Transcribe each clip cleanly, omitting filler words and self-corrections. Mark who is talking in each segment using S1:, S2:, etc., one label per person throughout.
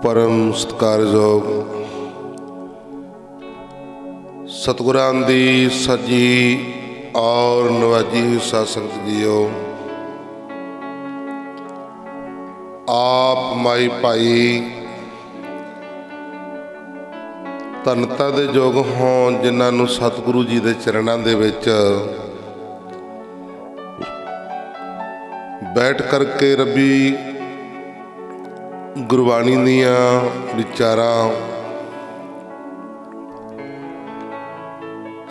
S1: परम सत्कारयोग सतगुरां दी सजी और नवाजी साध संगत जीओ, आप माई भाई धनता दे योग हों जिन्हां नूं सतगुरु जी दे चरणां दे विच बैठ करके रबी गुरबाणी दियां विचारां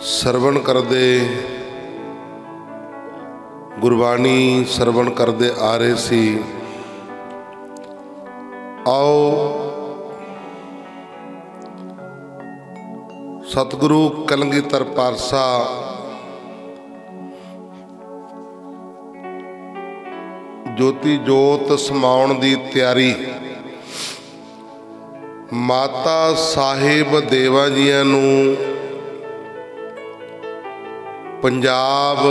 S1: सरवण करदे गुरबाणी सरवण करदे आ रहे सी। आओ सतगुरु कलगीधर पातशाह ज्योति जोत समाउण दी तैयारी माता साहिब देवा जियां नूं पंजाब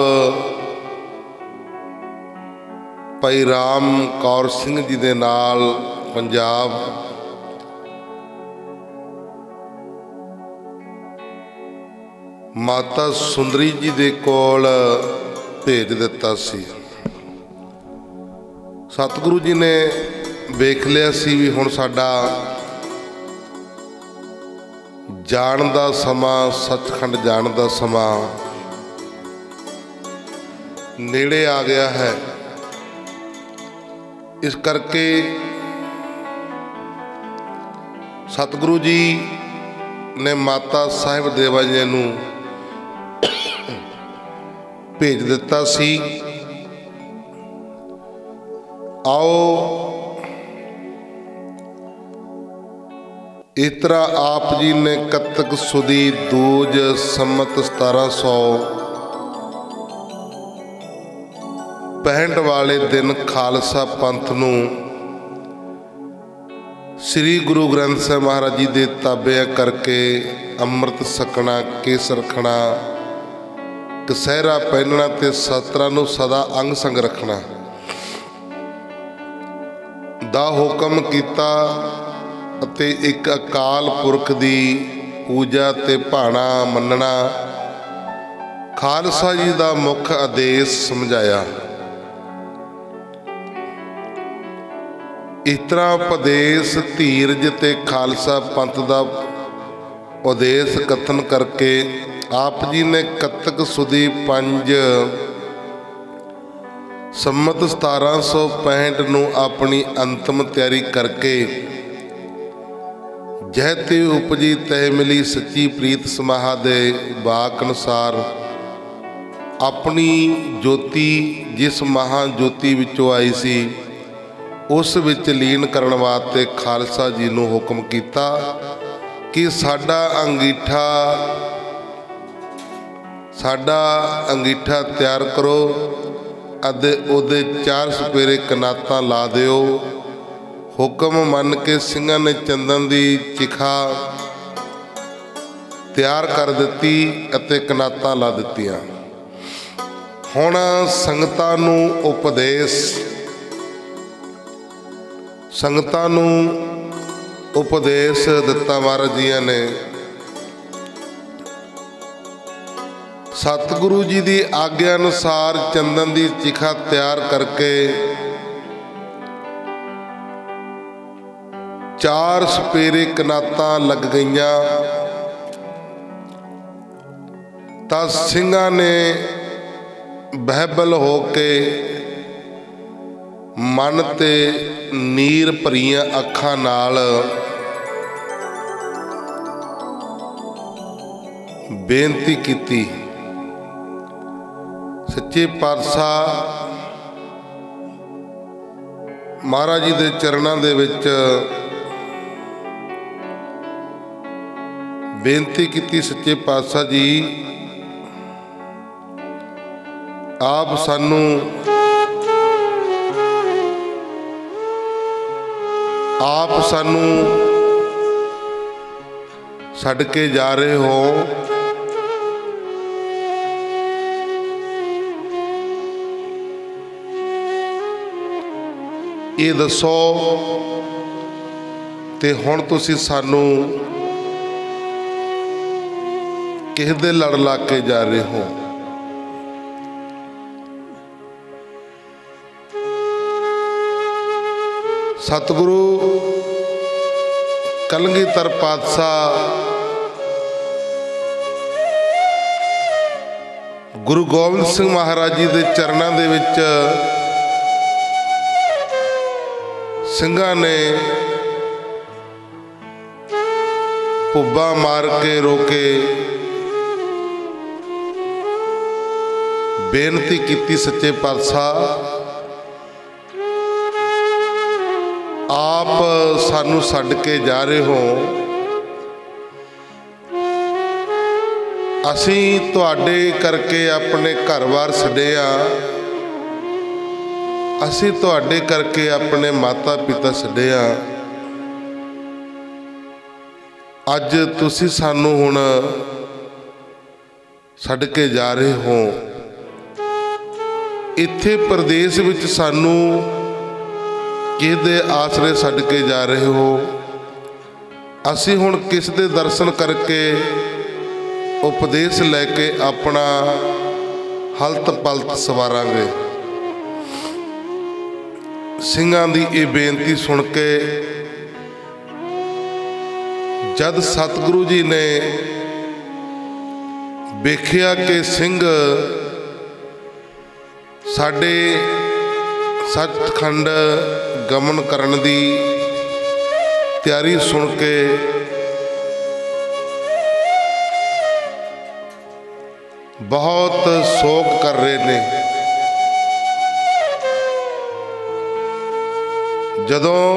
S1: भाई राम कौर सिंह जी दे नाल पंजाब माता सुंदरी जी दे कोल भेज दिता सी। सतगुरु जी ने वेख लिया सी भी हुण साडा जाण दा समा सचखंड जाण दा समा नेड़े आ गया है। इस करके सतगुरु जी ने माता साहिब देवा जी नूं भेज दिता सी। आओ इस तरह आप जी ने कतक सुदी दूज संमत 1765 वाले दिन खालसा पंथ नूं श्री गुरु ग्रंथ साहिब महाराज जी दे ताबिया करके अमृत सकना, केस रखना, कसहरा पहनना ते सत्रा नूं सदा अंग संग रखना दा हुक्म कीता ਅਤੇ एक अकाल पुरख की पूजा ते भाणा मनना खालसा जी का मुख आदेश समझाया। इस तरह उपदेश धीरज ते खालसा पंथ का उदेश कथन करके आप जी ने कतक सुदी 5 संमत 1765 नूं अपनी अंतिम तैयारी करके जह ते उपजी तह मिली सच्ची प्रीत समाहा दे वाक अनुसार अपनी ज्योति जिस महाज्योति विचों आई सी उस विच लीन करन वास्ते खालसा जी नूं हुक्म कीता कि साडा अंगीठा तैयार करो अते उहदे 4 सपेरे कनातां ला दिओ। हुक्म मन के सिंघां ने चंदन की चिखा तैयार कर दिती अते कनातां ला दित्तियां। हुण संगतां नूं उपदेश दिता महाराज जी ने। सतगुरु जी की आग्या अनुसार चंदन की चिखा तैयार करके 4 सपेरे कनातां लग गईयां तां सिंघां ने बहबल हो के मन ते नीर भरियां अखां नाल बेनती कीती। सच्चे पातशाह महाराज जी दे चरणां दे विच बेनती की सच्चे पातशाह जी आप सानू छड्ड के जा रहे हो। ये दसो ते हुण तुसीं सानूं किस दे लड़ ला के जा रहे हो। सतगुरु कलगीधर पातशाह गुरु गोबिंद सिंह महाराज जी के चरणों दे विच ਸਿੰਘਾਂ ने ਭੁੱਬਾਂ मार के रोके बेनती की सच्चे पातशाह आप सानू छड्ड के जा रहे हो। असीं तुहाडे करके अपने घर बार छड्डे आ, असीं तुहाडे करके अपने माता पिता छड्डे आ। अज तुसीं सानू हुण छड्ड के जा रहे हो। इत्थे प्रदेश विच सानू किसदे आसरे छड्ड के जा रहे हो। असीं हुण किस दे दर्शन करके उपदेश लैके अपना हलत पलत सवारांगे। ਸਿੰਘਾਂ दी ये बेनती सुन के जद सतगुरु जी ने वेखिया कि सिंह साडे सचखंड गमन करन दी तैयारी सुन के बहुत शोक कर रहे ने। जदों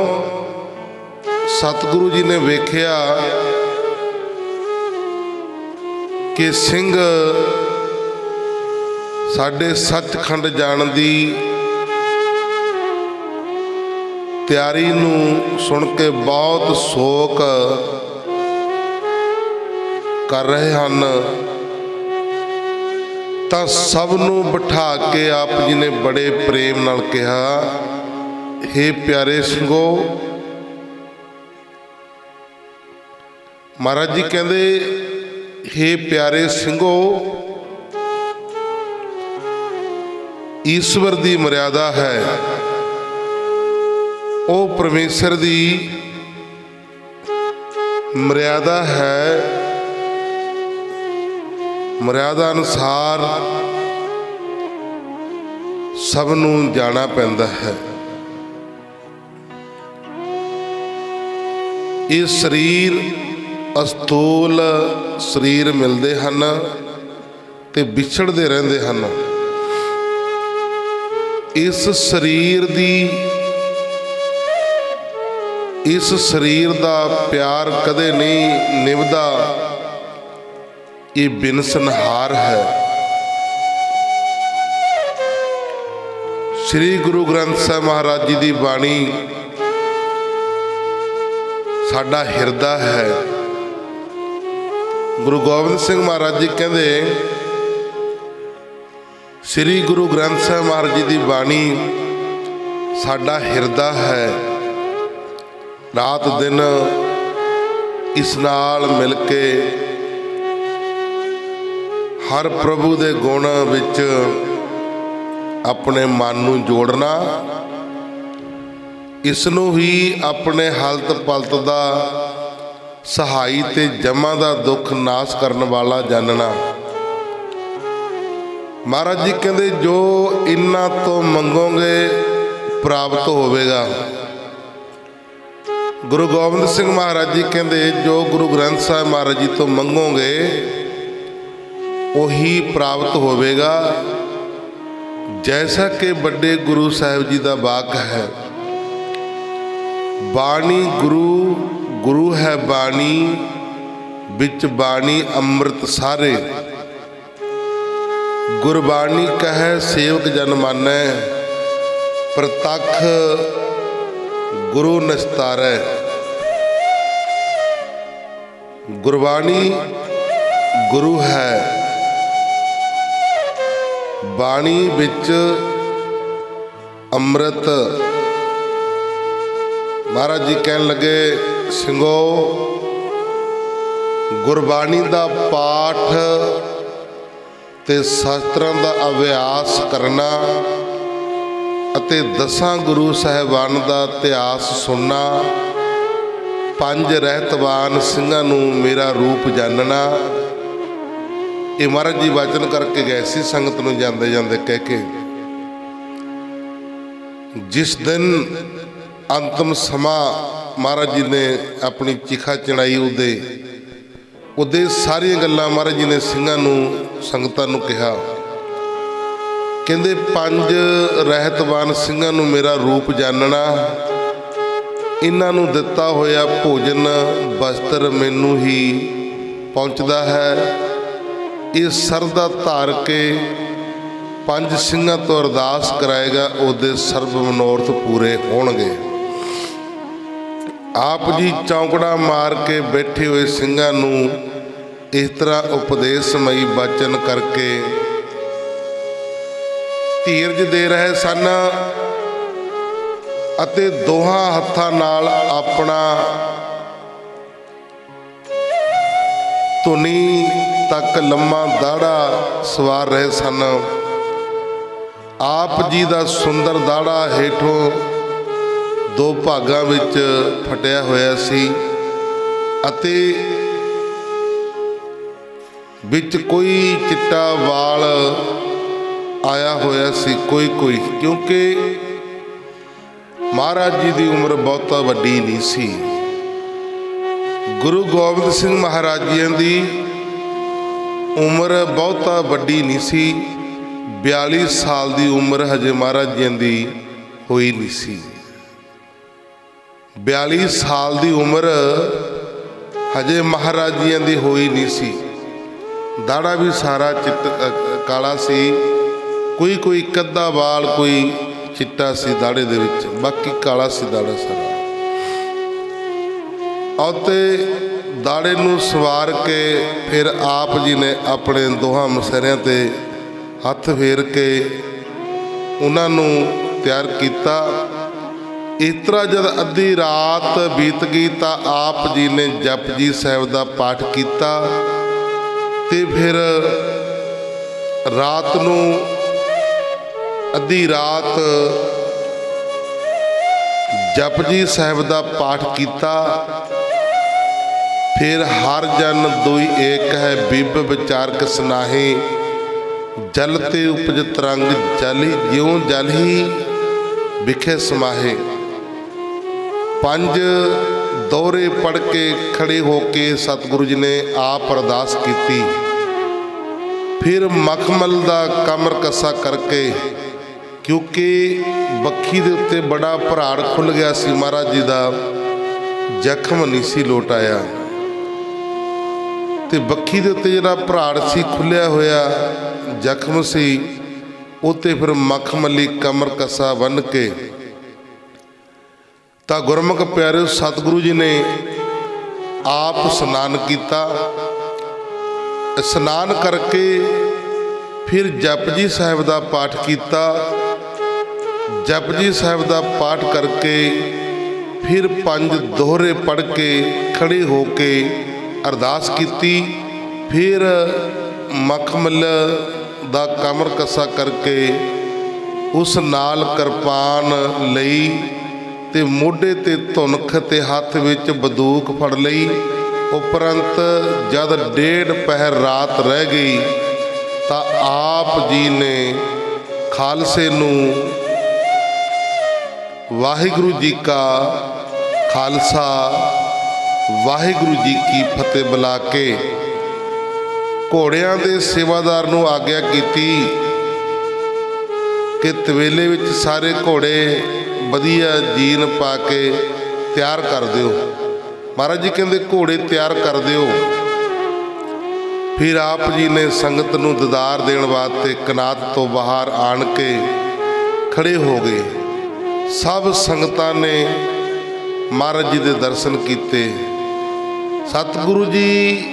S1: सतगुरु जी ने वेखिया कि सिंह साडे सचखंड जाण दी तैयारी नूं सुन के बहुत शोक कर रहे हैं, तां सब नूं बिठा के आप जी ने बड़े प्रेम नाल कहा, हे प्यारे सिंघो। महाराज जी कहते हे प्यारे सिंघो, ईश्वर की मर्यादा है, वो परमेश्वर की मर्यादा है। मर्यादा अनुसार सबनू जाना पैंदा है। ये शरीर अस्थूल शरीर मिलते हैं ते विछड़ते रहते हैं। इस शरीर दा प्यार कदे नहीं निभदा, ये बिनसनहार है। श्री गुरु ग्रंथ साहिब महाराज जी की बाणी साडा हिरदा है। गुरु गोबिंद सिंह महाराज जी कहते श्री गुरु ग्रंथ साहिब महाराज जी की बाणी साडा हिरदा है। रात दिन इस नाल मिल के हर प्रभु दे गुण विच अपने मन नूं जोड़ना, इसनू ही अपने हालत पलत का सहाई ते जमा का दुख नाश करने वाला जानना। महाराज जी कहते जो इन्ना तो मंगोगे प्राप्त होवेगा। गुरु गोबिंद सिंह महाराज जी कहते जो गुरु ग्रंथ साहिब महाराज जी तो मंगोगे वही प्राप्त होवेगा। जैसा कि बड़े गुरु साहिब जी का वाक है, बाणी गुरु गुरु है बाणी, बिच बाणी अमृत सारे। गुरबाणी कहे सेवक जन मानै, प्रतख गुरु निस्तारै। गुरबाणी गुरु है, बाणी बिच अमृत। महाराज जी कहन लगे ਸਿੰਘੋ ਗੁਰਬਾਣੀ ਦਾ ਪਾਠ ਤੇ ਸ਼ਾਸਤਰਾਂ ਦਾ ਅਭਿਆਸ ਕਰਨਾ ਅਤੇ ਦਸਾਂ ਗੁਰੂ ਸਾਹਿਬਾਨ ਦਾ ਇਤਿਹਾਸ ਸੁਣਨਾ, ਪੰਜ ਰਹਿਤਵਾਨ ਸਿੰਘਾਂ ਨੂੰ ਮੇਰਾ ਰੂਪ ਜਾਣਨਾ, ਇਹ ਮਹਾਰਾਜ ਜੀ ਵਚਨ ਕਰਕੇ ਗਏ ਸੀ ਸੰਗਤ ਨੂੰ ਜਾਂਦੇ ਜਾਂਦੇ ਕਹਿ ਕੇ। ਜਿਸ ਦਿਨ ਅੰਤਮ ਸਮਾਂ ਮਹਾਰਾਜ ਜੀ ਨੇ ਆਪਣੀ ਚਿਖਾ ਚੜਾਈ, ਉਹਦੇ ਸਾਰੀਆਂ ਗੱਲਾਂ ਮਹਾਰਾਜ ਜੀ ਨੇ ਸਿੰਘਾਂ ਨੂੰ, ਸੰਗਤਾਂ ਨੂੰ ਕਿਹਾ। ਕਹਿੰਦੇ ਪੰਜ ਰਹਿਤਵਾਨ ਸਿੰਘਾਂ ਨੂੰ ਮੇਰਾ ਰੂਪ ਜਾਣਨਾ, ਇਹਨਾਂ ਨੂੰ ਦਿੱਤਾ ਹੋਇਆ ਭੋਜਨ ਵਸਤਰ ਮੈਨੂੰ ਹੀ ਪਹੁੰਚਦਾ ਹੈ। ਇਹ ਸਰਦਾ ਧਾਰ ਕੇ ਪੰਜ ਸਿੰਘਾਂ ਤੋਂ ਅਰਦਾਸ ਕਰਾਏਗਾ, ਉਹਦੇ ਸਰਬ ਮਨੋਰਥ ਪੂਰੇ ਹੋਣਗੇ। ਆਪ ਜੀ ਚੌਂਕੜਾ ਮਾਰ ਕੇ ਬੈਠੇ ਹੋਏ ਸਿੰਘਾਂ ਨੂੰ ਇਸ ਤਰ੍ਹਾਂ ਉਪਦੇਸ਼ਮਈ ਬਚਨ ਕਰਕੇ ਧੀਰਜ ਦੇ ਰਹੇ ਸਨ ਅਤੇ ਦੋਹਾਂ ਹੱਥਾਂ ਨਾਲ ਆਪਣਾ ਧੁਨੀ ਤੱਕ ਲੰਮਾ ਦਾੜਾ ਸਵਾਰ ਰਹੇ ਸਨ। ਆਪ ਜੀ ਦਾ ਸੁੰਦਰ ਦਾੜਾ ਹੇਠੋਂ ਦੋ ਭਾਗਾਂ ਵਿੱਚ ਫਟਿਆ ਹੋਇਆ ਸੀ ਅਤੇ ਵਿੱਚ ਕੋਈ ਚਿੱਟਾ ਵਾਲ ਆਇਆ ਹੋਇਆ ਸੀ, ਕੋਈ ਕਿਉਂਕਿ ਮਹਾਰਾਜ ਜੀ ਦੀ ਉਮਰ ਬਹੁਤਾ ਵੱਡੀ ਨਹੀਂ ਸੀ। ਗੁਰੂ ਗੋਬਿੰਦ ਸਿੰਘ ਮਹਾਰਾਜ ਜੀ ਦੀ ਉਮਰ ਬਹੁਤਾ ਵੱਡੀ ਨਹੀਂ ਸੀ, 42 ਸਾਲ ਦੀ ਉਮਰ ਹਜੇ ਮਹਾਰਾਜ ਜੀ ਦੀ ਹੋਈ ਨਹੀਂ ਸੀ। 42 ਸਾਲ ਦੀ ਉਮਰ ਹਜੇ ਮਹਾਰਾਜ ਜੀ ਦੀ ਹੋਈ ਨਹੀਂ ਸੀ। ਦਾੜਾ ਵੀ ਸਾਰਾ ਕਾਲਾ ਸੀ, ਕੋਈ ਕੱਦਾ ਵਾਲ ਕੋਈ ਚਿੱਟਾ ਸੀ ਦਾੜੇ ਦੇ ਵਿੱਚ, ਬਾਕੀ ਕਾਲਾ ਸੀ ਦਾੜਾ ਸਾਰਾ। ਅਤੇ ਦਾੜੇ ਨੂੰ ਸਵਾਰ ਕੇ ਫਿਰ ਆਪ ਜੀ ਨੇ ਆਪਣੇ ਦੋਹਾਂ ਮਸਰਿਆਂ ਤੇ ਹੱਥ ਫੇਰ ਕੇ ਉਹਨਾਂ ਨੂੰ ਤਿਆਰ ਕੀਤਾ। ਇਸ ਤਰ੍ਹਾਂ ਜਦ ਅੱਧੀ ਰਾਤ ਬੀਤ ਗਈ ਤਾਂ ਆਪ ਜੀ ਨੇ ਜਪਜੀ ਸਾਹਿਬ ਦਾ ਪਾਠ ਕੀਤਾ ਤੇ ਫਿਰ ਰਾਤ ਨੂੰ ਅੱਧੀ ਰਾਤ ਜਪਜੀ ਸਾਹਿਬ ਦਾ ਪਾਠ ਕੀਤਾ। ਫਿਰ ਹਰ ਜਨ ਦੋਈ ਏਕ ਹੈ, ਬਿਬ ਵਿਚਾਰਕ ਸੁਨਾਹੇ, ਜਲ ਤੇ ਉਪਜ ਤਰੰਗ ਜਲ ਜਿਉਂ ਜਲ ਹੀ ਵਿਖੇ ਸਮਾਹੇ। ਪੰਜ ਦੋਹਰੇ ਪੜ੍ਹ ਕੇ ਖੜੇ ਹੋ ਕੇ ਸਤਿਗੁਰੂ ਜੀ ਨੇ ਆਪ ਅਰਦਾਸ ਕੀਤੀ। ਫਿਰ ਮਖਮਲ ਦਾ ਕਮਰ ਕੱਸਾ ਕਰਕੇ, ਕਿਉਂਕਿ ਬੱਖੀ ਦੇ ਉੱਤੇ ਬੜਾ ਭਰਾੜ ਖੁੱਲ੍ਹ ਗਿਆ ਸੀ, ਮਹਾਰਾਜ ਜੀ ਦਾ ਜ਼ਖਮ ਨਹੀਂ ਸੀ ਲੋਟ ਆਇਆ ਤੇ ਬੱਖੀ ਦੇ ਉੱਤੇ ਜਿਹੜਾ ਭਰਾੜ ਸੀ, ਖੁੱਲ੍ਹਿਆ ਹੋਇਆ ਜ਼ਖਮ ਸੀ, ਉੱਤੇ ਫਿਰ ਮਖਮਲੀ ਕਮਰ ਕੱਸਾ ਬੰਨ੍ਹ ਕੇ ਤਾਂ ਗੁਰਮੁਖ ਪਿਆਰਿਓ ਸਤਿਗੁਰੂ ਜੀ ਨੇ ਆਪ ਇਸ਼ਨਾਨ ਕੀਤਾ। ਇਸ਼ਨਾਨ ਕਰਕੇ ਫਿਰ ਜਪਜੀ ਸਾਹਿਬ ਦਾ ਪਾਠ ਕੀਤਾ। ਜਪਜੀ ਸਾਹਿਬ ਦਾ ਪਾਠ ਕਰਕੇ ਫਿਰ ਪੰਜ ਦੋਹਰੇ ਪੜ੍ਹ ਕੇ ਖੜੇ ਹੋ ਕੇ ਅਰਦਾਸ ਕੀਤੀ। ਫਿਰ ਮਖਮਲ ਦਾ ਕਮਰ ਕੱਸਾ ਕਰਕੇ ਉਸ ਨਾਲ ਕਿਰਪਾਨ ਲਈ ਤੇ ਮੋਢੇ ਤੇ ਧੁਨਖ ਤੇ ਹੱਥ ਵਿੱਚ ਬੰਦੂਕ ਫੜ ਲਈ। ਉਪਰੰਤ ਜਦ 1.5 ਪਹਿਰ ਰਾਤ ਰਹਿ ਗਈ ਤਾਂ ਆਪ ਜੀ ਨੇ ਖਾਲਸੇ ਨੂੰ ਵਾਹਿਗੁਰੂ ਜੀ ਕਾ ਖਾਲਸਾ ਵਾਹਿਗੁਰੂ ਜੀ ਕੀ ਫਤਿਹ ਬੁਲਾ ਕੇ ਘੋੜਿਆਂ ਦੇ ਸੇਵਾਦਾਰ ਨੂੰ ਆਗਿਆ ਕੀਤੀ ਕਿ ਤਵੇਲੇ ਵਿੱਚ ਸਾਰੇ ਘੋੜੇ ਵਧੀਆ ਜੀਨ ਪਾ ਕੇ ਤਿਆਰ ਕਰ ਦਿਓ। ਮਹਾਰਾਜ ਜੀ ਕਹਿੰਦੇ ਘੋੜੇ ਤਿਆਰ ਕਰ ਦਿਓ। ਫਿਰ ਆਪ ਜੀ ਨੇ ਸੰਗਤ ਨੂੰ ਦੀਦਾਰ ਦੇਣ ਵਾਸਤੇ ਕਨਾਤ ਤੋਂ ਬਾਹਰ ਆਣ ਕੇ ਖੜੇ ਹੋ ਗਏ। ਸਭ ਸੰਗਤਾਂ ਨੇ ਮਹਾਰਾਜ ਜੀ ਦੇ ਦਰਸ਼ਨ ਕੀਤੇ। ਸਤਿਗੁਰੂ ਜੀ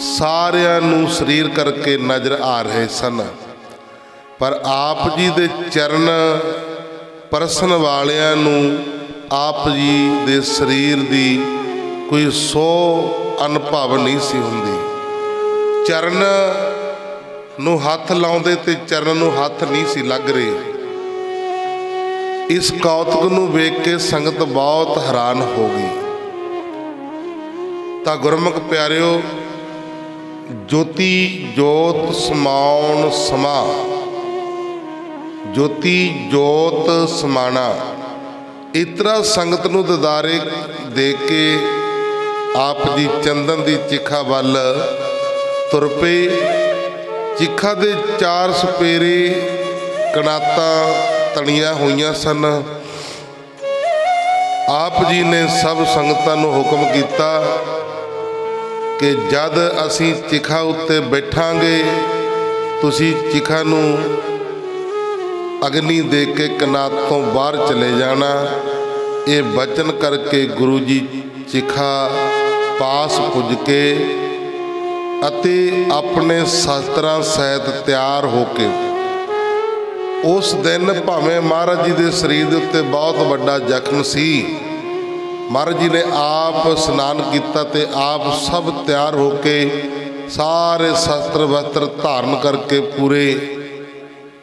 S1: ਸਾਰਿਆਂ ਨੂੰ ਸਰੀਰ ਕਰਕੇ ਨਜ਼ਰ ਆ ਰਹੇ ਸਨ, ਪਰ ਆਪ ਜੀ ਦੇ ਚਰਨ ਪਰਸਨ ਵਾਲਿਆਂ ਨੂੰ ਆਪ ਜੀ ਦੇ ਸਰੀਰ ਦੀ कोई 100 अनुभव नहीं सी हुंदी। चरण नूं हथ लाउंदे ते चरण नूं हथ नहीं सी लग रहे। इस कौतुक नूं वेख के संगत बहुत हैरान हो गई। तां गुरमुख प्यारिओ, ज्योति जोत समाउण समा, ज्योति जोत समाना, इतरा संगत नूं ददारे दे के आप जी चंदन की चिखा वल तुर पे। चिखा दे 4 सपेरे कनातां तणियां होईयां सन। आप जी ने सब संगतां नूं हुक्म कीता कि जद असीं चिखा उत्ते बैठांगे तुसीं चिखा नूं अग्नि दे के कनात तो बाहर चले जाना। ये बचन करके गुरु जी चिखा पास पुज के अते अपने शास्त्रां सहित तैयार होके उस दिन भावें महाराज जी के शरीर के उत्ते बहुत बड़ा जख्म सी, महाराज जी ने आप स्नान किया ते आप सब तैयार होके सारे शस्त्र वस्त्र धारण करके पूरे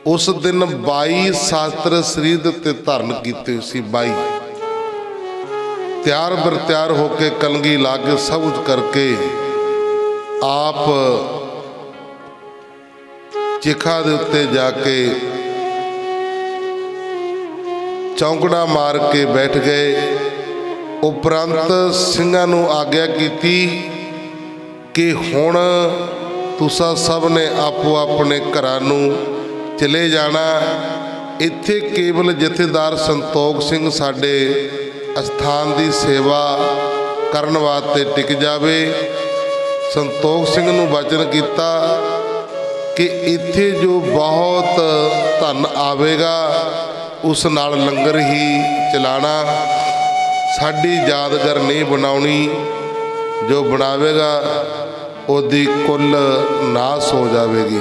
S1: उस दिन 22 शास्त्र शरीर के उत्ते धारण किए सी। 22 तैयार बर तैयार होके कलंगी ला के सब कुछ करके आप चिखा दे उत्ते जाके चौंकड़ा मार के बैठ गए। उपरंत ਸਿੰਘਾਂ ਨੂੰ आग्या की कि हुण तुसां सब ने आपो अपने घरां नूं चले जाना। इत्थे केवल जथेदार संतोख सिंह साडे अस्थान की सेवा करन वास्ते टिक जावे। संतोख सिंह नूं वचन किया कि इत्थे जो बहुत धन आवेगा उस नाल लंगर ही चलाना, साडी यादगार नहीं बनाउणी। जो बनावेगा ओदी कुल नाश हो जाएगी।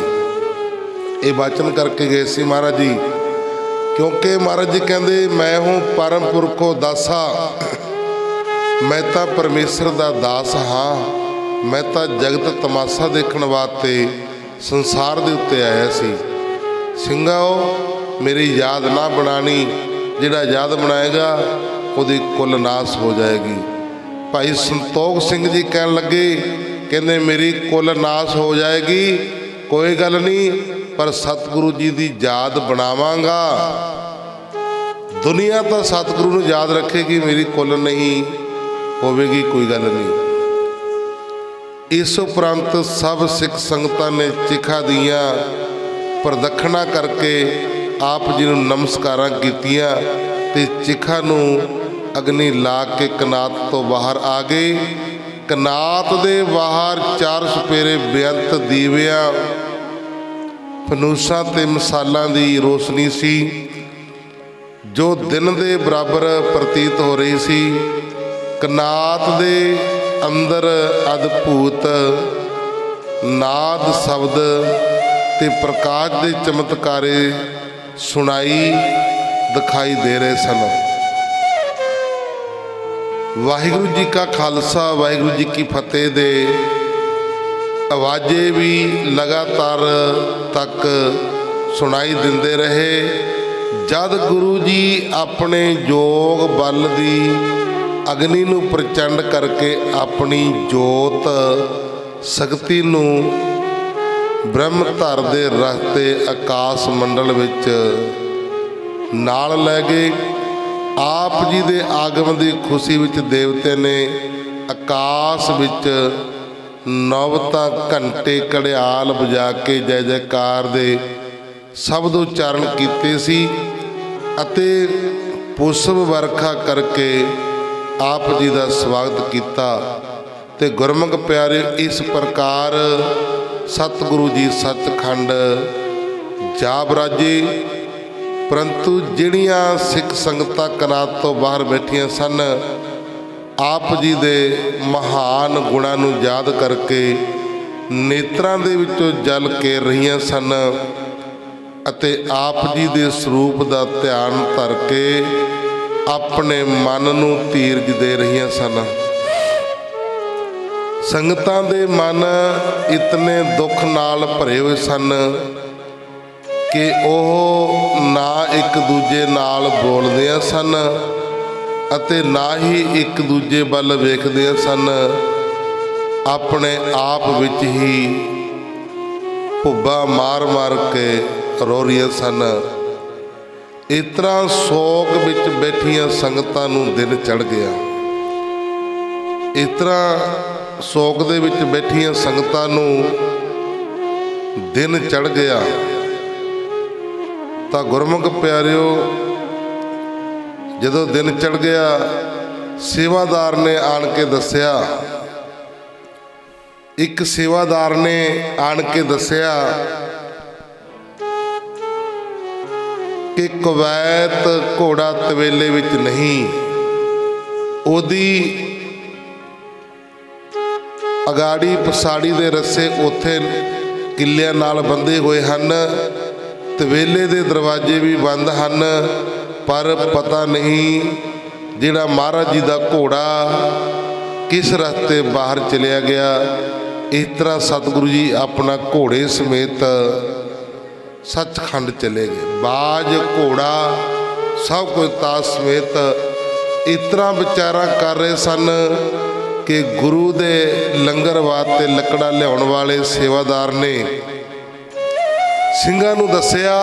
S1: ये वचन करके गए सी महाराज जी, क्योंकि महाराज जी कहते मैं हूँ परम पुरखो दासा, मैं तो परमेश्वर का दास हाँ, मैं तो जगत तमाशा देखने वास्ते संसार के उत्ते आया सी। ਸਿੰਘਾਓ मेरी याद ना बनानी, जिहड़ा याद बनाएगा ਉਹਦੀ कुल नाश हो जाएगी। भाई संतोख सिंह जी कहन लगे, कहते मेरी कुल नाश हो जाएगी, कोई गल नहीं, पर सतगुरु जी की याद बनावांगा। दुनिया तो सतगुरु नूं याद रखेगी, मेरी कुल नहीं होवेगी, कोई गल नहीं। इस उपरंत सब सिख संगतां ने चिखा दियां प्रदक्षिणा करके आप जी नूं नमस्कारां कीतियां ते चिखा नूं अग्नि ला के कनात तो बाहर आ गए। कनात दे बाहर 4 सपेरे बेअंत दीवियां फनूसां ते मसालां दी रोशनी सी, जो दिन दे बराबर प्रतीत हो रही सी। कनात दे अंदर अद्भुत नाद शब्द ते प्रकाश दे चमत्कारे सुनाई दिखाई दे रहे सन। वाहिगुरु जी का खालसा वाहिगुरु जी की फतेह दे आवाज़े भी लगातार तक सुनाई दिंदे रहे। जद गुरु जी अपने योग बल दी अग्नि नूं प्रचंड करके अपनी जोत शक्ति नूं ब्रह्म धर दे रस्ते आकाश मंडल विच नाल लै गए। आप जी दे आगमन की खुशी विच देवते ने आकाश विच नौबतां घंटे घड़ियाल बजा के जय जयकार दे शब्द उच्चारण कीते सी अते पुष्प वर्खा करके आप जी का स्वागत किया। ते गुरमुख प्यारे इस प्रकार सतगुरु जी सचखंड जा बराजे। परंतु जिहड़ियां सिख संगतां कनात तो बाहर बैठियां सन, आप जी दे महान गुणां नूं याद करके नेत्रां दे विचों जल केर रहीआं सन अते आप जी दे स्वरूप दा ध्यान धर के अपने मन नूं धीरज दे रहीआं सन। संगतां दे मन इतने दुख नाल भरे हुए सन कि ओह ना एक दूजे नाल बोलदियां सन अते ना ही एक दूजे वल वेखदियां सन। अपने आप विच ही भुब्बा मार मार के रो रहियां सन। इस तरह सोग विच बैठियां संगतां नूं दिन चढ़ गया। इस तरह सोग दे विच बैठियां संगतां नूं दिन चढ़ गया। तां गुरमुख प्यारिओ, जदों दिन चढ़ गया, सेवादार ने आण के दस्सिया, एक सेवादार ने आण के दस्सिया कि कवैत घोड़ा तवेले विच नहीं, ओदी अगाड़ी पछाड़ी दे रस्से उत्थे किल्लियां नाल बंधे हुए हन, तवेले दे दरवाजे भी बंद हन, पर पता नहीं जिहड़ा महाराज जी दा घोड़ा किस रस्ते बाहर चलिया गया। इस तरह सतगुरु जी अपना घोड़े समेत सचखंड चले गए। बाज घोड़ा सब कुछ ताज समेत इस तरह विचारा कर रहे सन कि गुरु दे लंगर वास्ते लकड़ा लियाउण वाले सेवादार ने ਸਿੰਘਾਂ ਨੂੰ दस्सिया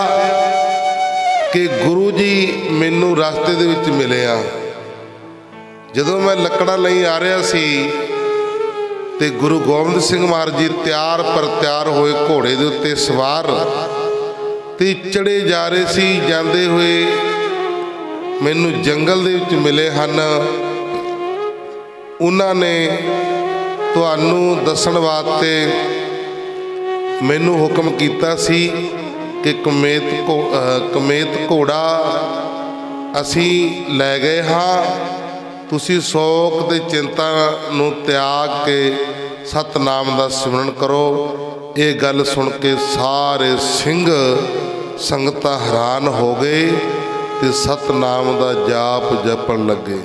S1: कि गुरु जी मैनू रास्ते दे विच मिले आ। जदों मैं लकड़ा लई आ रहा सी ते गुरु गोबिंद सिंह महाराज जी तैयार पर तैयार होए घोड़े दे उत्ते सवार ते चढ़े जा रहे सी। जांदे होए मैनू जंगल दे विच मिले हन। उन्हां ने तुहानू दस्सण वास्ते मैनू हुक्म कीता सी कि कमेत घोड़ा असी लै गए हाँ। तुसी शोक ते चिंता नू त्याग के सतनाम दा सिमरन करो। ये गल सुन के सारे सिंह संगतां हैरान हो गए ते सतनाम दा जाप जपण लगे।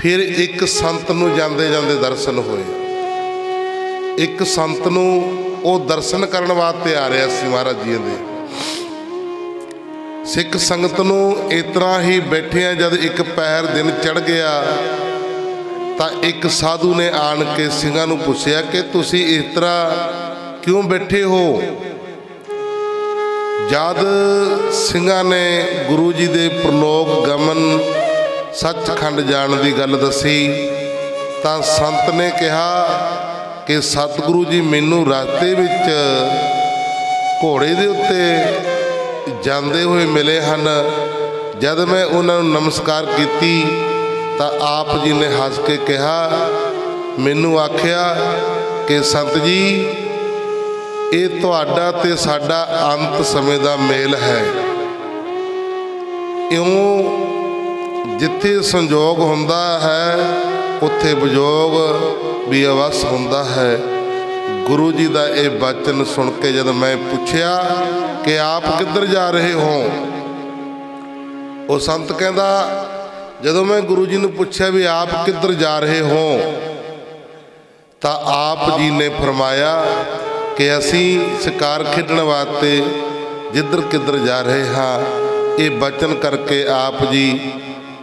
S1: फिर एक संत नू जांदे जांदे दर्शन होए। एक संत नू वो दर्शन करने वास्ते आ रहा सी महाराज जी दे। सिख संगत नू इस तरह ही बैठिया जब एक पहर दिन चढ़ गया तो एक साधु ने आन के सिंघां नू पुछया कि तुसी इस तरह क्यों बैठे हो। जद सिंघां ने गुरु जी दे प्रलोक गमन सचखंड जाण की गल दसी तो संत ने कहा कि सतगुरु जी मैनू रास्ते विच घोड़े दे उत्ते जांदे हुए मिले हन। जद मैं उन्होंने नमस्कार की तो आप जी ने हस के कहा, मैनू आख्या कि संत जी ये तुहाडा ते साडा अंत समय दा मेल है। इउं जिथे संजोग हुंदा है उत्थे विजोग भी अवश्य होंदा है। गुरु जी का यह वचन सुन के जब मैं पूछया कि आप किधर जा रहे हो, वो संत कहता जदों मैं गुरु जी ने पूछया भी आप किधर जा रहे हो तो आप जी ने फरमाया कि असी शिकार खेडण वास्ते जिधर किधर जा रहे हाँ। ये वचन करके आप जी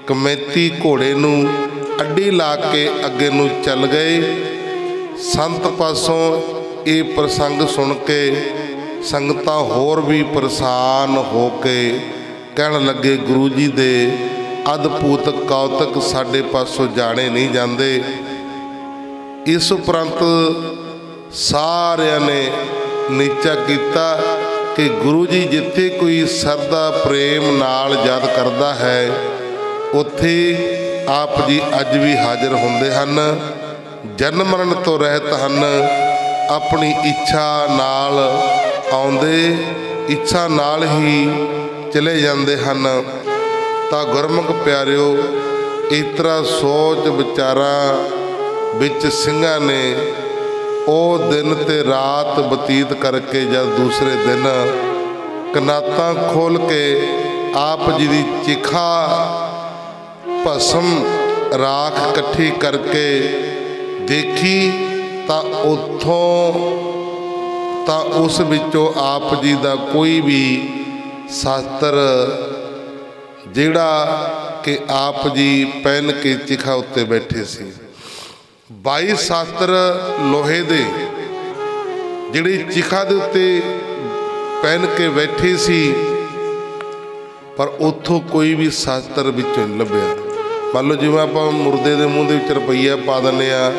S1: कमैती घोड़े नू अड्डी ला के अगे नू चल गए। संत पासों ये प्रसंग सुन के संगतां होर भी परेशान हो के कहन लगे गुरु जी दे अद्भुत कौतक साडे पासों जाने नहीं जाते। इस उपरंत सारिਆਂ ने नीचा किया कि गुरु जी जिथे कोई सरदा प्रेम नाल याद करता है उत्थे आप जी अज भी हाजिर होंदे हन। जन्म मरण तो रहत हन। अपनी इच्छा नाल आउंदे इच्छा नाल ही चले जाते हन। तां गुरमुख प्यारिओ इस तरह सोच विचारा विच ਸਿੰਘਾਂ ने ओ दिन ते रात बतीत करके जब दूसरे दिन कनातां खोल के आप जी की चिखा भस्म राख इकट्ठी करके देखी तो उत्थों ਤਾਂ ਉਸ ਵਿੱਚੋਂ ਆਪ ਜੀ ਦਾ ਕੋਈ ਵੀ ਸ਼ਾਸਤਰ ਜਿਹੜਾ ਕਿ ਆਪ ਜੀ ਪਹਿਨ ਕੇ ਚਿਖਾ ਉੱਤੇ ਬੈਠੇ ਸੀ। 22 ਸ਼ਾਸਤਰ ਲੋਹੇ ਦੇ ਜਿਹੜੇ ਚਿਖਾ ਦੇ ਉੱਤੇ ਪਹਿਨ ਕੇ ਬੈਠੇ ਸੀ, ਪਰ ਉੱਥੋਂ ਕੋਈ ਵੀ ਸ਼ਾਸਤਰ ਵਿੱਚੋਂ ਨਹੀਂ ਲੱਭਿਆ। ਮੰਨ ਲਓ ਜਿਵੇਂ ਆਪਾਂ ਮੁਰਦੇ ਦੇ ਮੂੰਹ ਦੇ ਵਿੱਚ ਰੁਪਈਆ ਪਾ ਦਿੰਦੇ ਹਾਂ,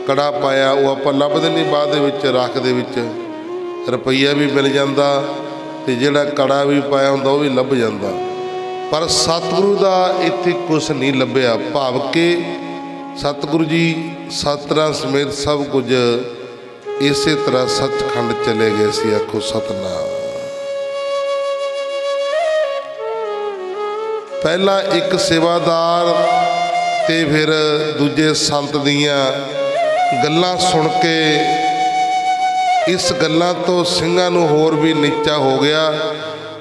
S1: ਕੜਾ ਪਾਇਆ, ਉਹ ਆਪਾਂ ਲੱਭਦੇ ਨਹੀਂ, ਬਾਅਦ ਦੇ ਵਿੱਚ ਰੱਖ ਦੇ ਵਿੱਚ ਰੁਪਈਆ ਵੀ ਮਿਲ ਜਾਂਦਾ ਤੇ ਜਿਹੜਾ ਕੜਾ ਵੀ ਪਾਇਆ ਹੁੰਦਾ ਉਹ ਵੀ ਲੱਭ ਜਾਂਦਾ। ਪਰ ਸਤਿਗੁਰੂ ਦਾ ਇੱਥੇ ਕੁਛ ਨਹੀਂ ਲੱਭਿਆ, ਭਾਵ ਕਿ ਸਤਿਗੁਰੂ ਜੀ ਸ਼ਾਸਤਰਾਂ ਸਮੇਤ ਸਭ ਕੁਝ ਇਸੇ ਤਰ੍ਹਾਂ ਸੱਚਖੰਡ ਚਲੇ ਗਏ ਸੀ। ਆਖੋ ਸਤਿਨਾਮ। ਪਹਿਲਾਂ ਇੱਕ ਸੇਵਾਦਾਰ ਤੇ ਫਿਰ ਦੂਜੇ ਸੰਤ ਦੀਆਂ ਗੱਲਾਂ ਸੁਣ ਕੇ ਇਸ ਗੱਲਾਂ ਤੋਂ ਸਿੰਘਾਂ ਨੂੰ ਹੋਰ ਵੀ ਨੀਚਾ ਹੋ ਗਿਆ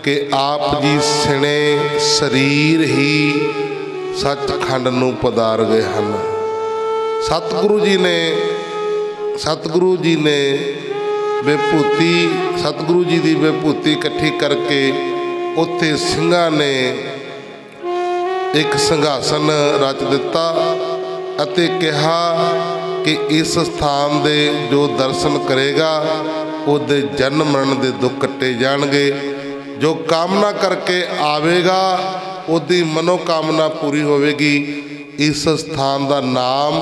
S1: ਕਿ ਆਪ ਜੀ ਸਿਣੇ ਸਰੀਰ ਹੀ ਸੱਚਖੰਡ ਨੂੰ ਪਧਾਰ ਗਏ ਹਨ। ਸਤਿਗੁਰੂ ਜੀ ਨੇ ਵਿਭੂਤੀ, ਸਤਿਗੁਰੂ ਜੀ ਦੀ ਵਿਭੂਤੀ ਇਕੱਠੀ ਕਰਕੇ ਉੱਥੇ ਸਿੰਘਾਂ ਨੇ ਇੱਕ ਸਿੰਘਾਸਨ ਰਚ ਦਿੱਤਾ ਅਤੇ ਕਿਹਾ ਕਿ ਇਸ ਸਥਾਨ ਦੇ ਜੋ ਦਰਸ਼ਨ ਕਰੇਗਾ ਉਹਦੇ ਜਨਮ ਮਰਨ ਦੇ ਦੁੱਖ ਕੱਟੇ ਜਾਣਗੇ। ਜੋ ਕਾਮਨਾ ਕਰਕੇ ਆਵੇਗਾ ਉਹਦੀ ਮਨੋਕਾਮਨਾ ਪੂਰੀ ਹੋਵੇਗੀ। ਇਸ ਸਥਾਨ ਦਾ ਨਾਮ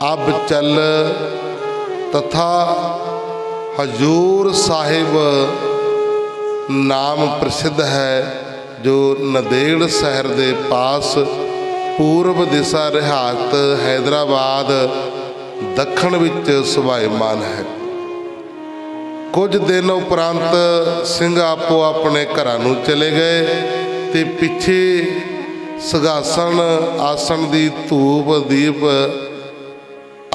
S1: ਅਬ ਚੱਲ ਤਥਾ ਹਜੂਰ ਸਾਹਿਬ ਨਾਮ ਪ੍ਰਸਿੱਧ ਹੈ, ਜੋ ਨੰਦੇੜ ਸ਼ਹਿਰ ਦੇ ਪਾਸ ਪੂਰਬ ਦਿਸ਼ਾ ਰਿਆਸਤ ਹੈਦਰਾਬਾਦ ਦੱਖਣ ਵਿੱਚ ਸੁਭਾਏਮਾਨ ਹੈ। ਕੁਝ ਦਿਨ ਉਪਰੰਤ ਸਿੰਘ ਆਪੋ ਆਪਣੇ ਘਰਾਂ ਨੂੰ ਚਲੇ ਗਏ ਤੇ ਪਿੱਛੇ ਸਿੰਘਾਸਨ ਆਸਣ ਦੀ ਧੂਪ ਦੀਪ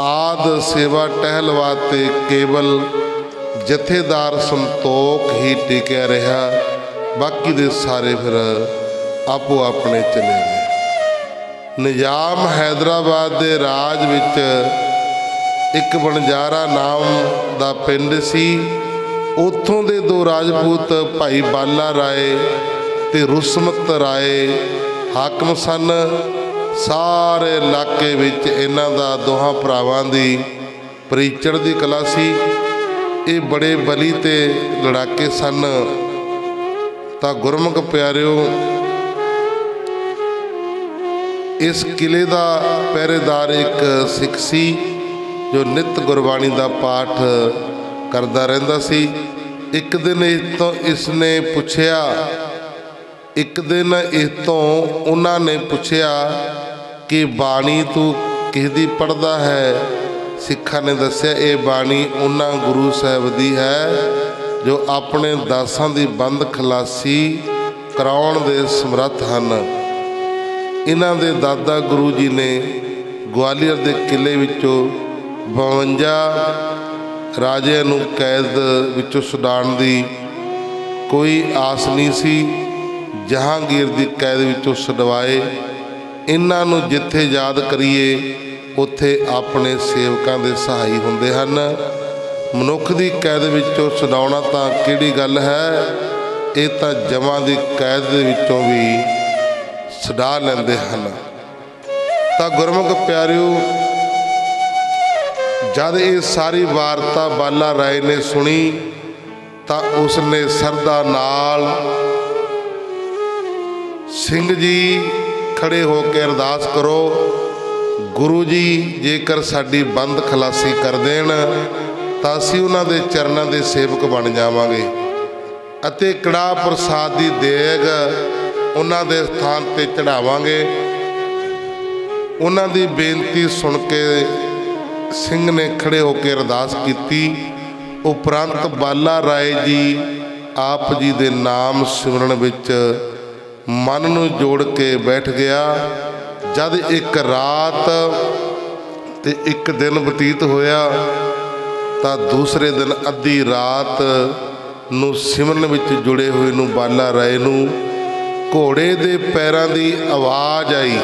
S1: ਆਦ ਸੇਵਾ ਟਹਿਲਵਾ ਤੇ ਕੇਵਲ ਜਥੇਦਾਰ ਸੰਤੋਖ ਹੀ ਟਿਕਿਆ ਰਿਹਾ। ਬਾਕੀ ਦੇ ਸਾਰੇ ਫਿਰ ਆਪੋ ਆਪਣੇ ਚਲੇ ਗਏ। ਨਿਜ਼ਾਮ ਹੈਦਰਾਬਾਦ ਦੇ ਰਾਜ ਵਿੱਚ ਇੱਕ ਬਣਜਾਰਾ ਨਾਮ ਦਾ ਪਿੰਡ ਸੀ। ਉੱਥੋਂ ਦੇ ਦੋ ਰਾਜਪੂਤ ਭਾਈ ਬਾਲਾ ਰਾਏ ਤੇ ਰੁਸਮਤ ਰਾਏ ਹਾਕਮ ਸਨ। ਸਾਰੇ ਇਲਾਕੇ ਵਿੱਚ ਇਹਨਾਂ ਦਾ ਦੋਹਾਂ ਭਰਾਵਾਂ ਦੀ ਪਰੀਚੜ ਦੀ ਕਲਾ ਸੀ। ਇਹ ਬੜੇ ਬਲੀ ਤੇ ਲੜਾਕੇ ਸਨ। ਤਾਂ ਗੁਰਮੁਖ ਪਿਆਰਿਓ, ਇਸ ਕਿਲੇ ਦਾ ਪਹਿਰੇਦਾਰ ਇੱਕ ਸਿੱਖ ਸੀ ਜੋ ਨਿਤ ਗੁਰਬਾਣੀ ਦਾ ਪਾਠ ਕਰਦਾ ਰਹਿੰਦਾ ਸੀ। ਇੱਕ ਦਿਨ ਇਸ ਤੋਂ ਉਹਨਾਂ ਨੇ ਪੁੱਛਿਆ ਕਿ ਬਾਣੀ ਤੂੰ ਕਿਸ ਦੀ ਪੜ੍ਹਦਾ ਹੈ? ਸਿੱਖਾਂ ਨੇ ਦੱਸਿਆ ਇਹ ਬਾਣੀ ਉਹਨਾਂ ਗੁਰੂ ਸਾਹਿਬ ਦੀ ਹੈ ਜੋ ਆਪਣੇ ਦਾਸਾਂ ਦੀ ਬੰਦ ਖਲਾਸੀ ਕਰਾਉਣ ਦੇ ਸਮਰੱਥ ਹਨ। ਇਹਨਾਂ ਦੇ ਦਾਦਾ ਗੁਰੂ ਜੀ ਨੇ ਗਵਾਲੀਅਰ ਦੇ ਕਿਲੇ ਵਿੱਚੋਂ 52 ਰਾਜਿਆਂ ਨੂੰ ਕੈਦ ਵਿੱਚੋਂ ਛੁਡਾਉਣ ਦੀ ਕੋਈ ਆਸ ਨਹੀਂ ਸੀ। ਜਹਾਂਗੀਰ ਦੀ ਕੈਦ ਵਿੱਚੋਂ ਛੁਡਵਾਏ। ਇਹਨਾਂ ਨੂੰ ਜਿੱਥੇ ਯਾਦ ਕਰੀਏ ਉੱਥੇ ਆਪਣੇ ਸੇਵਕਾਂ ਦੇ ਸਹਾਈ ਹੁੰਦੇ ਹਨ। ਮਨੁੱਖ ਦੀ ਕੈਦ ਵਿੱਚੋਂ ਛੁਡਾਉਣਾ ਤਾਂ ਕਿਹੜੀ ਗੱਲ ਹੈ, ਇਹ ਤਾਂ ਜਮਾਂ ਦੀ ਕੈਦ ਦੇ ਵਿੱਚੋਂ ਵੀ ਛੁਡਾ ਲੈਂਦੇ ਹਨ। ਤਾਂ ਗੁਰਮੁਖ ਪਿਆਰਿਓ, ਜਦ ਇਹ ਸਾਰੀ ਵਾਰਤਾ ਬਾਲਾ ਰਾਏ ਨੇ ਸੁਣੀ ਤਾਂ ਉਸਨੇ ਸਰਧਾ ਨਾਲ ਸਿੰਘ ਜੀ ਖੜੇ ਹੋ ਕੇ ਅਰਦਾਸ ਕਰੋ, ਗੁਰੂ ਜੀ ਜੇਕਰ ਸਾਡੀ ਬੰਦ ਖਲਾਸੀ ਕਰ ਦੇਣ ਤਾਂ ਅਸੀਂ ਉਹਨਾਂ ਦੇ ਚਰਨਾਂ ਦੇ ਸੇਵਕ ਬਣ ਜਾਵਾਂਗੇ ਅਤੇ ਕੜਾਹ ਪ੍ਰਸਾਦ ਦੀ ਦੇਗ ਉਹਨਾਂ ਦੇ ਸਥਾਨ 'ਤੇ ਚੜਾਵਾਂਗੇ। ਉਹਨਾਂ ਦੀ ਬੇਨਤੀ ਸੁਣ ਕੇ ਸਿੰਘ ਨੇ ਖੜੇ ਹੋ ਕੇ ਅਰਦਾਸ ਕੀਤੀ। ਉਪਰੰਤ ਬਾਲਾ ਰਾਏ ਜੀ ਆਪ ਜੀ ਦੇ ਨਾਮ ਸਿਮਰਨ ਵਿੱਚ ਮਨ ਨੂੰ ਜੋੜ ਕੇ ਬੈਠ ਗਿਆ। ਜਦ ਇੱਕ ਰਾਤ ਤੇ ਇੱਕ ਦਿਨ ਬਤੀਤ ਹੋਇਆ ਤਾਂ ਦੂਸਰੇ ਦਿਨ ਅੱਧੀ ਰਾਤ ਨੂੰ ਸਿਮਰਨ ਵਿੱਚ ਜੁੜੇ ਹੋਏ ਨੂੰ ਬਾਲਾ ਰਾਏ ਨੂੰ ਘੋੜੇ ਦੇ ਪੈਰਾਂ ਦੀ ਆਵਾਜ਼ ਆਈ।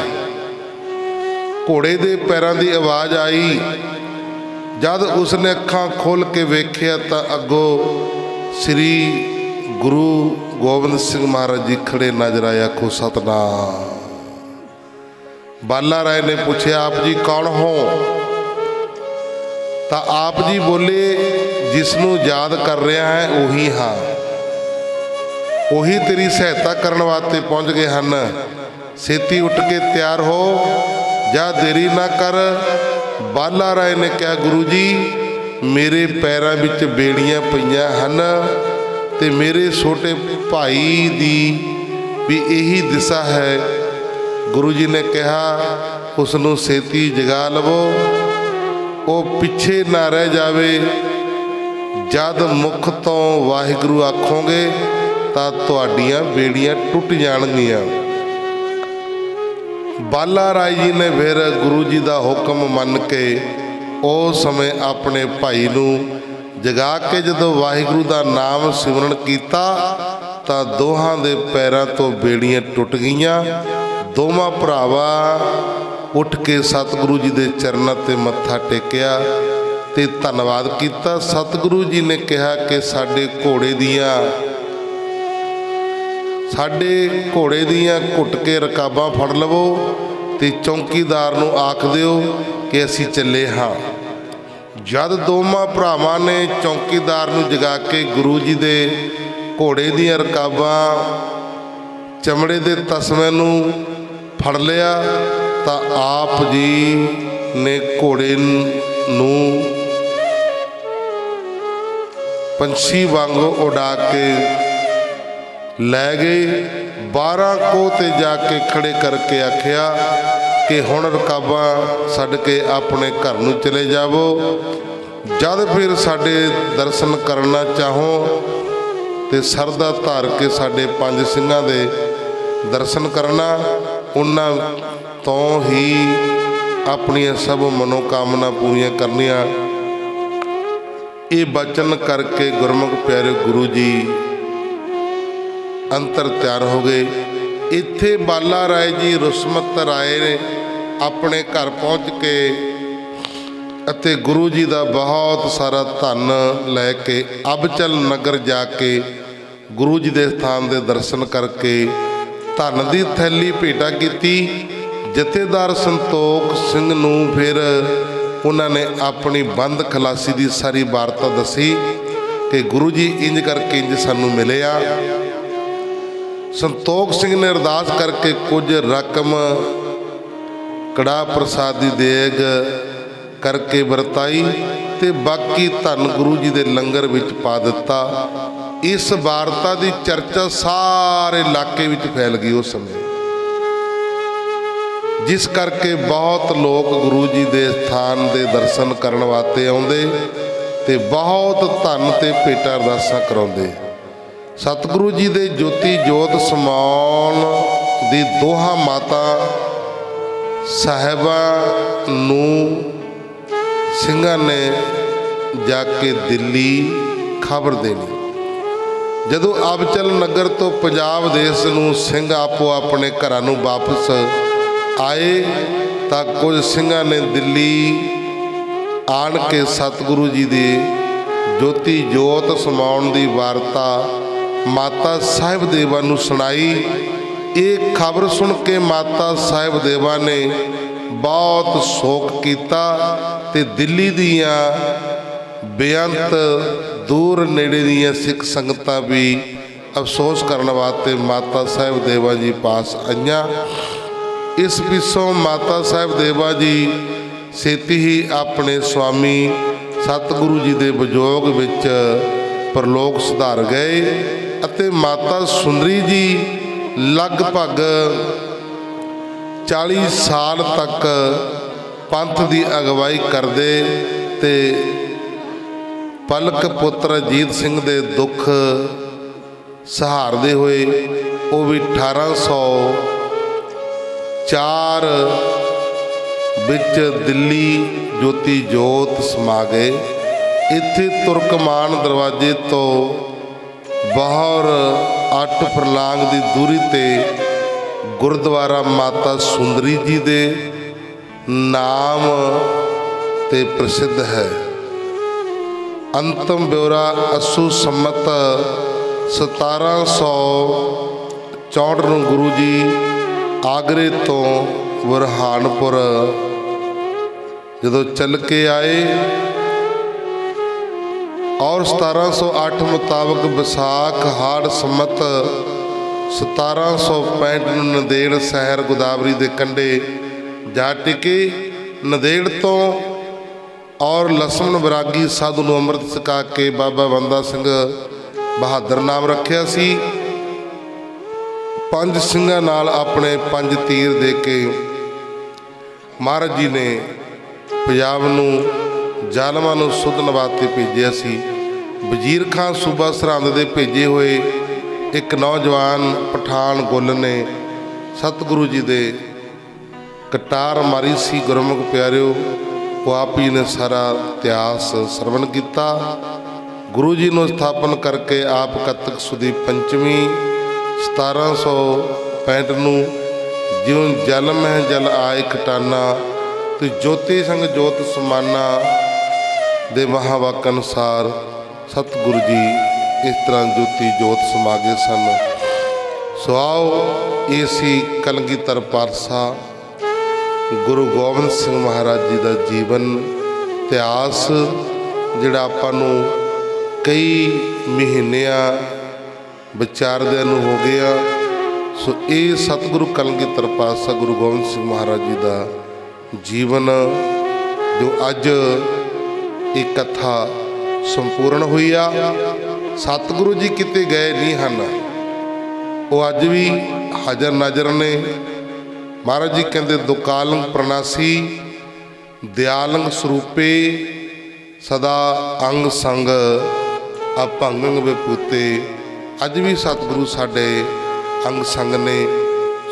S1: ਘੋੜੇ ਦੇ ਪੈਰਾਂ ਦੀ ਆਵਾਜ਼ ਆਈ जद उसने अखां खोल के वेख्या तो अगों श्री गुरु गोबिंद सिंह महाराज जी खड़े नजर आए। आखो सतनाम। बाला राय ने पूछा आप जी कौन हो? तो आप जी बोले जिसनों याद कर रहा है उही हाँ, उही तेरी सहायता करने वास्ते पहुँच गए हैं। छेती उठ के तैयार हो जा, देरी ना कर। बाला राय ने कहा गुरु जी मेरे पैरों विच बेड़ियां पईयां हन ते मेरे छोटे भाई दी भी यही दिशा है। गुरु जी ने कहा उसनों छेती जगा लवो, वो पीछे ना रह जावे। जद मुख तो वाहिगुरु आखोगे तो तुहाडियां बेड़ियां टुट जाणगियां। बाला राय जी ने फिर गुरु जी का हुक्म मन के उस समय अपने भाई नूं जगा के जदों वाहिगुरु का नाम सिमरन किया तो दोहां दे पैरों तो बेड़ियां टुट गईयां। दोवां भरावा उठ के सतगुरु जी के चरणों ते मत्था टेकिया ते धन्नवाद किया। सतगुरु जी ने कहा कि साडे घोड़े दियां घुट के रकाबां फड़ लवो ते चौकीदार नूं आख दिओ कि असीं चले हाँ। जद दोवां भरावां ने चौकीदार नूं जगा के गुरु जी दे घोड़े दियां रकाबां चमड़े दे तस्मे नूं फड़ लिया तो आप जी ने घोड़े नूं पंछी वांगू उड़ा के लै गए। 12 कोह ते जाके खड़े करके आख्या कि हुण रकाबां छड्ड के अपने घर नूं चले जावो। जद फिर साडे दर्शन करना चाहो तो सरदा धार के साडे 5 ਸਿੰਘਾਂ दे दर्शन करना। उन्हां तो ही अपनी सब मनोकामना पूरियां करनियां। ये बचन करके गुरमुख प्यारे गुरु जी अंतर त्यार हो गए। इत्थे बाला राय जी रुसमत राय ने अपने घर पहुँच के अते गुरु जी का बहुत सारा धन लैके अबचल नगर जाके गुरु जी के स्थान के दर्शन करके धन की थैली भेटा की। जथेदार संतोख सिंह नूं फिर उन्होंने अपनी बंद खलासी की सारी वार्ता दसी कि गुरु जी इंज करके इंज सानू मिले आ। संतोख सिंह ने अरदास करके कुछ रकम कड़ाह प्रसाद की देग करके वरताई ते बाकी धन गुरु जी के लंगर विच पा दिता। इस वार्ता की चर्चा सारे इलाके विच फैल गई उस समय, जिस करके बहुत लोग गुरु जी के स्थान के दर्शन करने वास्ते आउंदे ते बहुत धन ते भेटां अरदासां कराउंदे। सतगुरु जी के ज्योति जोत समाउण दी दोहां माता साहिबां नूं ਸਿੰਘਾਂ ने जाके दिल्ली खबर देनी। जदों अबचल नगर तो पंजाब देश नूं सिंह आपो अपने घरां नूं वापस आए तो कुछ ਸਿੰਘਾਂ ने दिल्ली आन के सतगुरु जी की ज्योति जोत समाउण की वार्ता माता साहिब देवा नूं सुनाई। ये खबर सुन के माता साहिब देवा ने बहुत शोक किया ते दिल्ली दियां बेअंत दूर नेड़े दियां सिख संगतां भी अफसोस करने वास्ते माता साहिब देवा जी पास आईयां। इस पिछों माता साहिब देवा जी छेती ही अपने स्वामी सतगुरु जी के विजोग विच परलोक सुधार गए अते माता सुंदरी जी लगभग 40 साल तक पंथ की अगवाई करते ते पलक पुत्र अजीत सिंह के दुख सहारते हुए वो भी 1804 विच दिल्ली ज्योति जोत समा गए। इत्थे तुर्कमान दरवाजे तो बाहर 8 फरलांग की दूरी ते गुरुद्वारा माता सुंदरी जी दे नाम ते प्रसिद्ध है। अंतिम ब्यौरा अस्सू संमत 1764 ਨੂੰ गुरु जी आगरे तो बुरहानपुर जदों चल के आए और 1708 मुताबिक विसाख हाड़ संमत 1765 ਨੂੰ नंदेड़ शहर गोदावरी के कंढे जा टिके। नंदेड़ तो और लक्ष्मण विरागी साधु ਨੂੰ ਅੰਮ੍ਰਿਤ ਛਕਾ के बाबा बंदा सिंह बहादुर नाम रखिया सी। 5 ਸਿੰਘਾਂ नाल अपने 5 तीर दे के महाराज जी ने पंजाब नूं जालमां नूं सुध नवाते भेजिया सी। वजीर खां सूबा सरहंद दे भेजे हुए एक नौजवान पठान गुल ने सतगुरु जी दे कटार मारी सी। गुरमुख प्यारिओ, वो आप ही ने सारा इतिहास सरवण किया। गुरु जी ने स्थापन करके आप कतक सुदी पंचमी 1765 ਨੂੰ ਜਿਉਂ जल मह जल आए खटाना तो ज्योति संग जोत समाना दे महावाक अनुसार सतगुरु जी इस तरह ज्योति जोत समा गए सन। सो आओ ये सी कलगीधर पातशाह गुरु गोबिंद सिंह महाराज जी का जीवन इतिहास जिहड़ा आपां नूं कई महीनिਆਂ विचारदे नूं हो गया। सो ये सतगुरु कलगीधर पातशाह गुरु गोबिंद सिंह महाराज जी का जीवन जो अज एक कथा संपूर्ण हुई आ। सतगुरु जी किते गए नहीं हैं, वो अज भी हाजर नाजर ने। महाराज जी कहते दुकालंग प्रणासी दयालंग स्वरूपे सदा अंग संग अभंग विभूते। अज भी सतगुरु साडे अंग संग ने।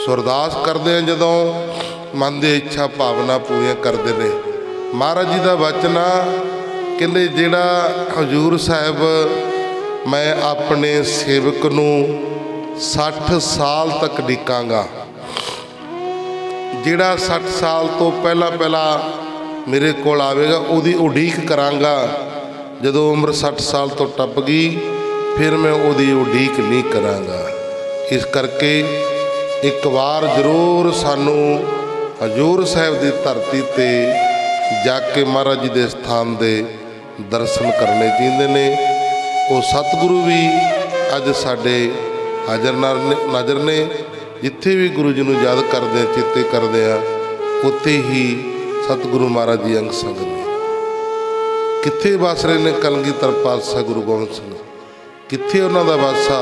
S1: सुरदास करते हैं जदों मन की इच्छा भावना पूरी करते हैं। महाराज जी का वचन आ कहते जिहड़ा हजूर साहब मैं अपने सेवक नूं 60 साल तक डिकांगा। जिहड़ा 60 साल तो पहला मेरे कोल आवेगा उहदी उड़ीक करांगा। जदों उम्र 60 साल तो टप गई फिर मैं उहदी उड़ीक नहीं करांगा। इस करके एक बार जरूर सानू हजूर साहब की धरती ते जाके महाराज जी के स्थान दे दर्शन करने चाहिए ने। वो सतगुरु भी अज साडे हाजर नाजर ने। जिथे भी गुरु जी नूं याद करते हैं चेते करते हैं उत्थे ही सतगुरु महाराज जी अंग संग ने। कित्थे वस रहे ने कलगीधर पातशाह गुरु गोबिंद सिंह, कित्थे उन्हां दा वासा?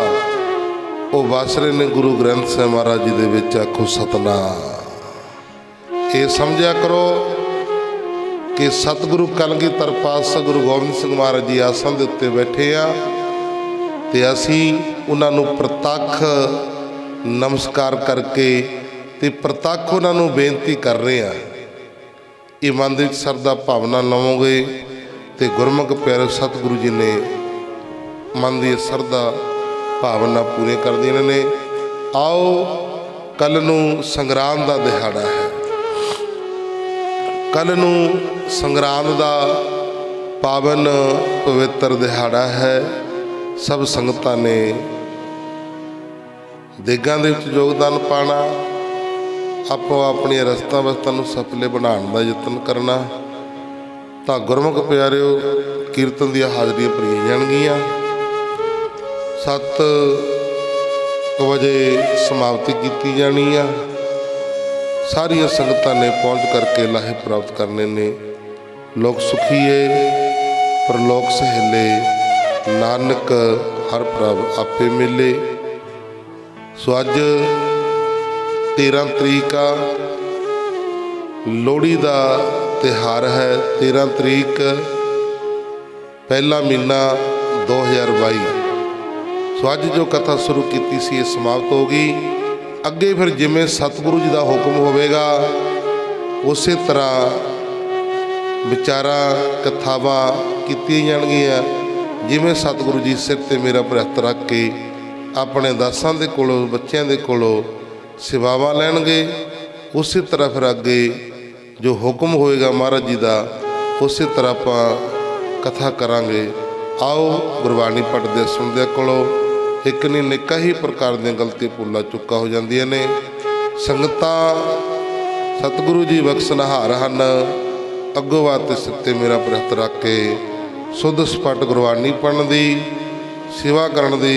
S1: वो वस रहे ने गुरु ग्रंथ साहिब महाराज जी दे विच। आखो सतनाम। ये समझिया करो कि सतगुरु कलगीधर पातशाह गुरु गोबिंद सिंह महाराज जी आसन के उत्ते बैठे आ ते असीं उन्हां नूं प्रतੱਖ नमस्कार करके ते प्रतੱਖ उन्हां नूं बेनती कर रहे हैं। ये मन दे विच सरदा भावना लवोगे तो गुरमुख प्यारे सतगुरु जी ने मन की सरदा भावना पूरी कर दी ने। आओ कल नूं संग्राम का दिहाड़ा है। कल नूं संग्राम का पावन पवित्र दिहाड़ा है। सब संगतां ने देगां दे विच योगदान पाना, आपो अपनी रस्तां वस्तां नूं सफले बनाउण दा यतन करना। तां गुरमुख प्यारिओ कीर्तन दी हाज़रियां भरीਆਂ जाणगीਆਂ। 7 वजे समाप्ति की जानी आ। सारिया संगतां ने पहुँच करके लाहे प्राप्त करने ने। लोक सुखीए परलोक सहेले, नानक हर प्रभ आपे मिले। सो अज 13 तरीक आ, लोहड़ी का तिहार है। 13 तरीक पहला महीना 2022। सो अज जो कथा शुरू की सी समाप्त हो गई। अगे फिर जिमें सतगुरु जी का हुक्म होगा उस तरह विचारा कथावां कीतियां जाणगीਆਂ। जिमें सतगुरु जी सिर ते मेरा भरत रख के अपने दासां दे कोलों बच्चों दे कोलों सेवावां लैणगे, उस तरह फिर अगे जो हुक्म होएगा महाराज जी का ਉਸੇ ਤਰ੍ਹਾਂ ਆਪਾਂ ਕਥਾ ਕਰਾਂਗੇ। आओ गुरबाणी पढ़दे सुनदे कोलों एक नहीं निक्का ही प्रकार दी गलती भुल्ला चुका हो जांदियां ने। संगतां सतगुरु जी बख्शनहार हन, अगों वास्ते सित्ते मेरा प्रहत रख के सुध सपट गुरबाणी पढ़न दी सेवा करन दी